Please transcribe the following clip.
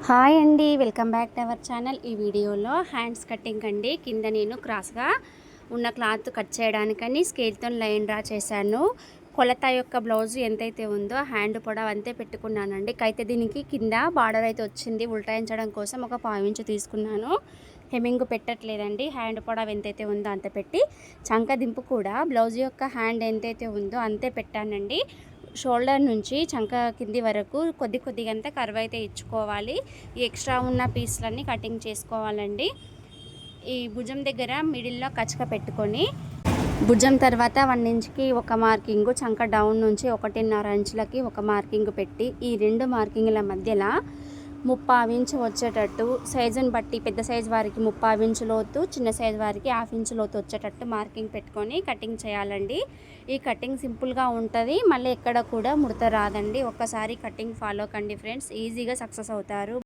Hi అండి, welcome back to our channel. ఈ వీడియోలో హ్యాండ్స్ కటింగ్ అండి. కింద నేను క్రాస్గా ఉన్న క్లాత్ కట్ చేయడానికని స్కేల్తో లైన్ డ్రా చేశాను. కొలత యొక్క బ్లౌజ్ ఎంతైతే ఉందో హ్యాండ్ పొడవు అంతే పెట్టుకున్నానండి. అయితే దీనికి కింద బార్డర్ అయితే వచ్చింది, ఉల్టాయించడం కోసం ఒక పావించు తీసుకున్నాను. హెమ్మింగ్ పెట్టట్లేదండి. హ్యాండ్ పొడవు ఎంతైతే ఉందో అంతే పెట్టి, చంక దింపు కూడా బ్లౌజ్ యొక్క హ్యాండ్ ఎంతైతే ఉందో అంతే పెట్టానండి. షోల్డర్ నుంచి చంక కింది వరకు కొద్దిగా అంతా కర్వ్ అయితే ఇచ్చుకోవాలి. ఈ ఎక్స్ట్రా ఉన్న పీస్లన్నీ కటింగ్ చేసుకోవాలండి. ఈ భుజం దగ్గర మిడిల్లో కచక పెట్టుకొని, భుజం తర్వాత 1 ఇంచ్కి ఒక మార్కింగు, చంక డౌన్ నుంచి 1.5 ఇంచులకి ఒక మార్కింగ్ పెట్టి, ఈ 2 మార్కింగ్ల మధ్యలో 3/4 ఇంచు వచ్చేటట్టు సైజుని బట్టి, పెద్ద సైజు వారికి 3/4 ఇంచు లోతు, చిన్న సైజు వారికి 1/2 ఇంచు లోతు వచ్చేటట్టు మార్కింగ్ పెట్టుకొని కటింగ్ చేయాలండి. ఈ కటింగ్ సింపుల్గా ఉంటుంది, మళ్ళీ ఎక్కడ కూడా ముడత రాదండి. ఒక్కసారి కటింగ్ ఫాలో కండి ఫ్రెండ్స్, ఈజీగా సక్సెస్ అవుతారు.